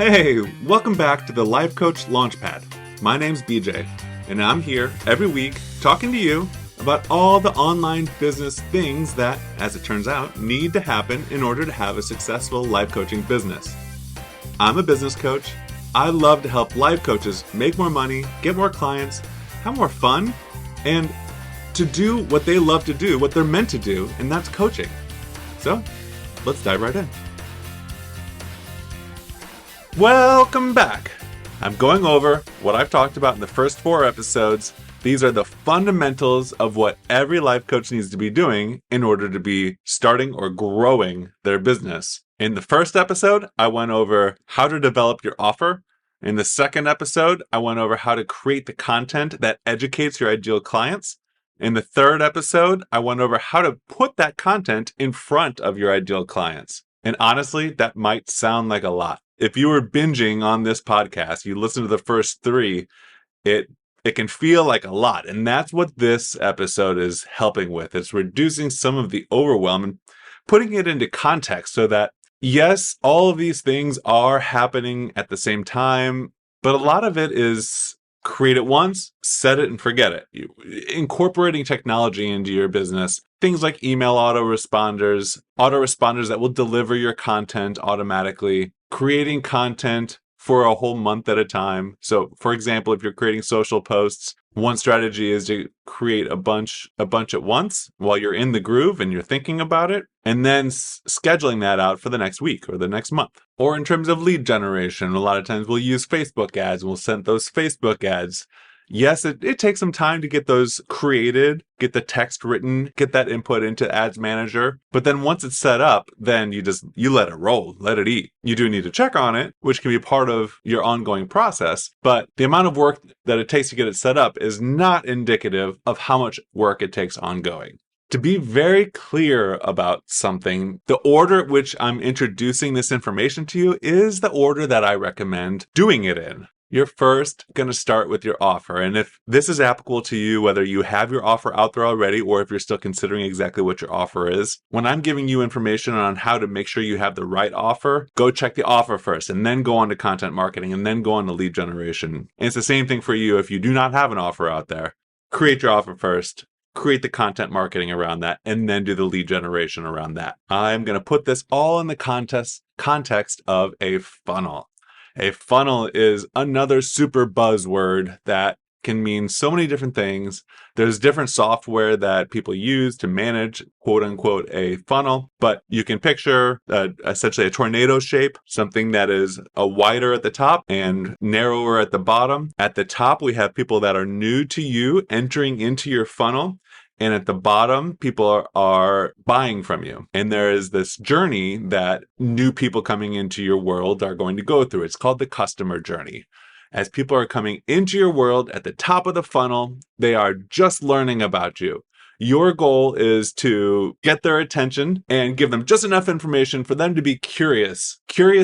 Hey, welcome back to the Life Coach Launchpad. My name's BJ, and I'm here every week talking to you about all the online business things that, as it turns out, need to happen in order to have a successful life coaching business. I'm a business coach. I love to help life coaches make more money, get more clients, have more fun, and to do what they love to do, what they're meant to do, and that's coaching. So, let's dive right in. Welcome back. I'm going over what I've talked about in the first 4 episodes. These are the fundamentals of what every life coach needs to be doing in order to be starting or growing their business. In the first episode, I went over how to develop your offer. In the second episode, I went over how to create the content that educates your ideal clients. In the third episode, I went over how to put that content in front of your ideal clients. And honestly, that might sound like a lot. If you were binging on this podcast, you listen to the first 3, it can feel like a lot. And that's what this episode is helping with. It's reducing some of the overwhelm and putting it into context so that, yes, all of these things are happening at the same time, but a lot of it is create it once, set it and forget it. Incorporating technology into your business, things like email autoresponders that will deliver your content automatically, creating content for a whole month at a time. So, for example, if you're creating social posts, one strategy is to create a bunch at once while you're in the groove and you're thinking about it, and then scheduling that out for the next week or the next month. Or in terms of lead generation, a lot of times we'll use Facebook ads. We'll send those Facebook ads. Yes, it takes some time to get those created, get the text written, get that input into Ads Manager. But then once it's set up, then you let it roll, let it eat. You do need to check on it, which can be part of your ongoing process. But the amount of work that it takes to get it set up is not indicative of how much work it takes ongoing. To be very clear about something, the order at which I'm introducing this information to you is the order that I recommend doing it in. You're first going to start with your offer. And if this is applicable to you, whether you have your offer out there already or if you're still considering exactly what your offer is, when I'm giving you information on how to make sure you have the right offer, go check the offer first and then go on to content marketing and then go on to lead generation. And it's the same thing for you if you do not have an offer out there. Create your offer first. Create the content marketing around that, and then do the lead generation around that. I'm going to put this all in the context of a funnel. A funnel is another super buzzword that can mean so many different things. There's different software that people use to manage, quote unquote, a funnel, but you can picture essentially a tornado shape, something that is wider at the top and narrower at the bottom. At the top, we have people that are new to you entering into your funnel. And at the bottom, people are buying from you. And there is this journey that new people coming into your world are going to go through. It's called the customer journey. As people are coming into your world at the top of the funnel, they are just learning about you. Your goal is to get their attention and give them just enough information for them to be curious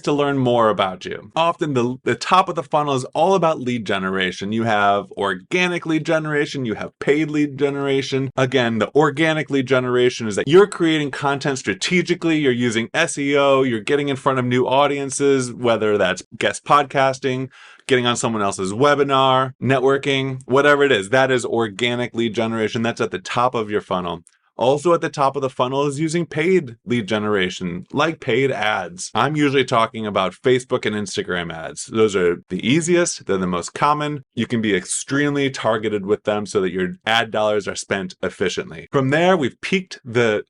to learn more about you. Often the top of the funnel is all about lead generation. You have organic lead generation, you have paid lead generation. Again, the organic lead generation is that you're creating content strategically, you're using SEO, you're getting in front of new audiences, whether that's guest podcasting, getting on someone else's webinar, networking, whatever it is. That is organic lead generation. That's at the top of your funnel. Also at the top of the funnel is using paid lead generation, like paid ads. I'm usually talking about Facebook and Instagram ads. Those are the easiest. They're the most common. You can be extremely targeted with them so that your ad dollars are spent efficiently. From there, we've piqued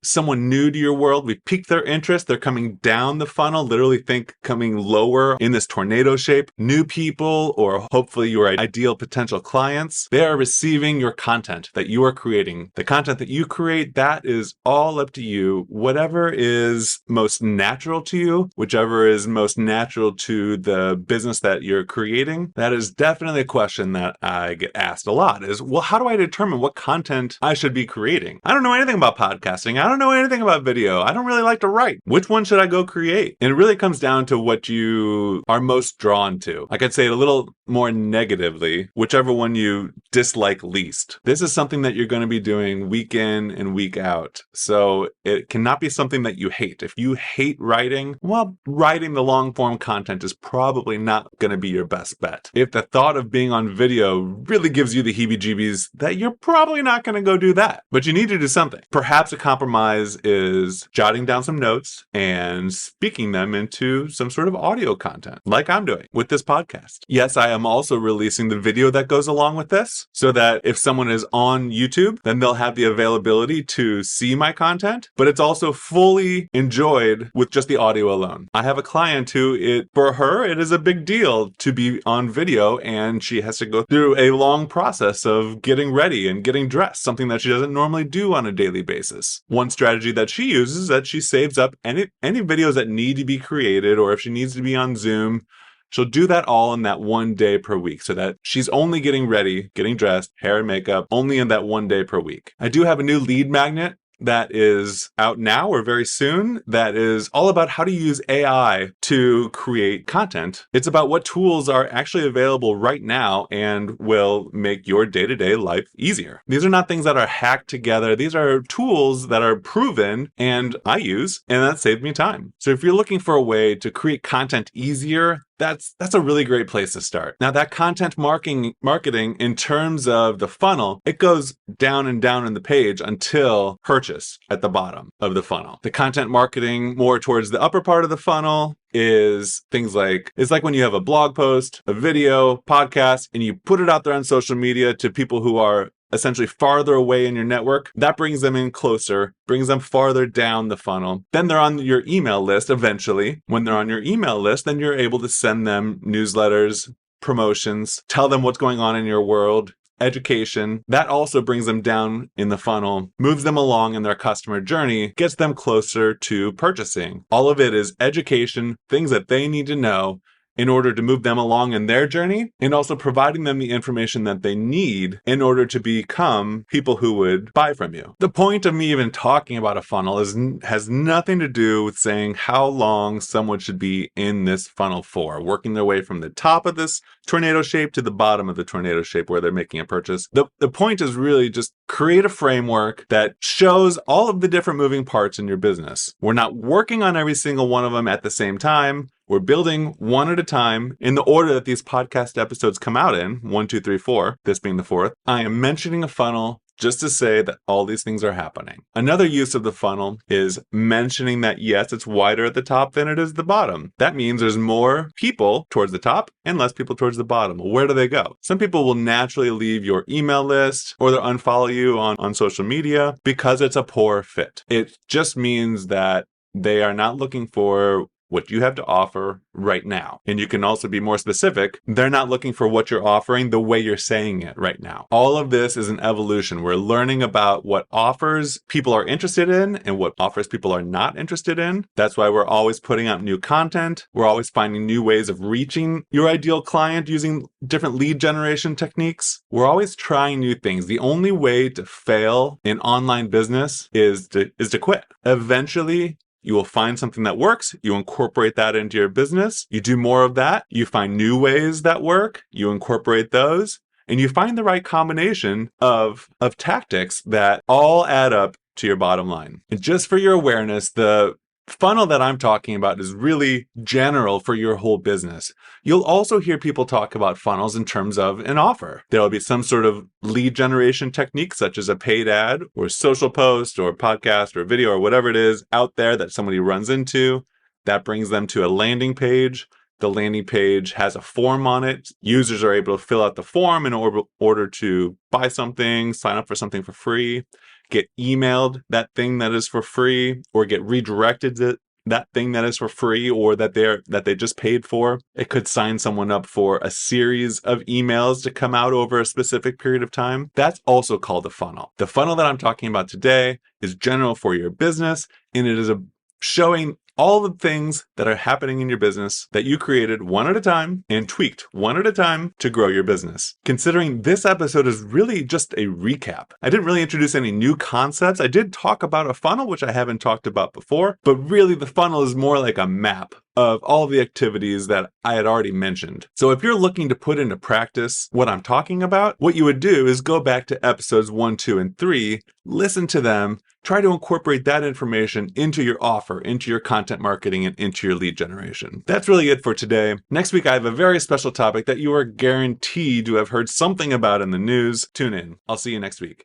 someone new to your world. We've piqued their interest. They're coming down the funnel, literally think coming lower in this tornado shape. New people, or hopefully your ideal potential clients, they are receiving your content that you are creating. The content that you create, that is all up to you. Whatever is most natural to you, whichever is most natural to the business that you're creating, that is definitely a question that I get asked a lot is, well, how do I determine what content I should be creating? I don't know anything about podcasting. I don't know anything about video. I don't really like to write. Which one should I go create? And it really comes down to what you are most drawn to. Like I'd say it a little more negatively, whichever one you dislike least. This is something that you're going to be doing week in and week week out. So it cannot be something that you hate. If you hate writing, well, writing the long form content is probably not going to be your best bet. If the thought of being on video really gives you the heebie-jeebies, that you're probably not going to go do that. But you need to do something. Perhaps a compromise is jotting down some notes and speaking them into some sort of audio content, like I'm doing with this podcast. Yes, I am also releasing the video that goes along with this, so that if someone is on YouTube, then they'll have the availability to see my content, but it's also fully enjoyed with just the audio alone. I have a client who, for her, it is a big deal to be on video, and she has to go through a long process of getting ready and getting dressed, something that she doesn't normally do on a daily basis. One strategy that she uses is that she saves up any videos that need to be created, or if she needs to be on Zoom, she'll do that all in that one day per week, so that she's only getting ready, getting dressed, hair and makeup, only in that one day per week. I do have a new lead magnet that is out now or very soon that is all about how to use AI to create content. It's about what tools are actually available right now and will make your day-to-day life easier. These are not things that are hacked together. These are tools that are proven and I use, and that saved me time. So if you're looking for a way to create content easier, that's a really great place to start. Now, that content marketing in terms of the funnel, it goes down and down in the page until purchase at the bottom of the funnel. The content marketing more towards the upper part of the funnel is things like, it's like when you have a blog post, a video, podcast, and you put it out there on social media to people who are essentially farther away in your network. That brings them in closer, brings them farther down the funnel. Then they're on your email list eventually. When they're on your email list, then you're able to send them newsletters, promotions, tell them what's going on in your world, education. That also brings them down in the funnel, moves them along in their customer journey, gets them closer to purchasing. All of it is education, things that they need to know in order to move them along in their journey, and also providing them the information that they need in order to become people who would buy from you. The point of me even talking about a funnel has nothing to do with saying how long someone should be in this funnel for, working their way from the top of this tornado shape to the bottom of the tornado shape where they're making a purchase. The point is really just create a framework that shows all of the different moving parts in your business. We're not working on every single one of them at the same time. We're building one at a time in the order that these podcast episodes come out in, 1, 2, 3, 4, this being the fourth. I am mentioning a funnel just to say that all these things are happening. Another use of the funnel is mentioning that, yes, it's wider at the top than it is the bottom. That means there's more people towards the top and less people towards the bottom. Well, where do they go? Some people will naturally leave your email list or they'll unfollow you on social media because it's a poor fit. It just means that they are not looking for what you have to offer right now. And you can also be more specific. They're not looking for what you're offering the way you're saying it right now. All of this is an evolution. We're learning about what offers people are interested in and what offers people are not interested in. That's why we're always putting out new content. We're always finding new ways of reaching your ideal client using different lead generation techniques. We're always trying new things. The only way to fail in online business is to quit. Eventually, you will find something that works. You incorporate that into your business. You do more of that. You find new ways that work. You incorporate those. And you find the right combination of tactics that all add up to your bottom line. And just for your awareness, the funnel that I'm talking about is really general for your whole business. You'll also hear people talk about funnels in terms of an offer. There'll be some sort of lead generation technique, such as a paid ad or social post or podcast or video or whatever it is out there that somebody runs into. That brings them to a landing page. The landing page has a form on it. Users are able to fill out the form in order to buy something, sign up for something for free, get emailed that thing that is for free, or get redirected to that thing that is for free or that they just paid for. It could sign someone up for a series of emails to come out over a specific period of time. That's also called a funnel. The funnel that I'm talking about today is general for your business, and it is showing all the things that are happening in your business that you created one at a time and tweaked one at a time to grow your business. Considering this episode is really just a recap. I didn't really introduce any new concepts. I did talk about a funnel, which I haven't talked about before, but really the funnel is more like a map of all the activities that I had already mentioned. So if you're looking to put into practice what I'm talking about, what you would do is go back to episodes 1, 2, and 3, listen to them, try to incorporate that information into your offer, into your content marketing, and into your lead generation. That's really it for today. Next week, I have a very special topic that you are guaranteed to have heard something about in the news. Tune in. I'll see you next week.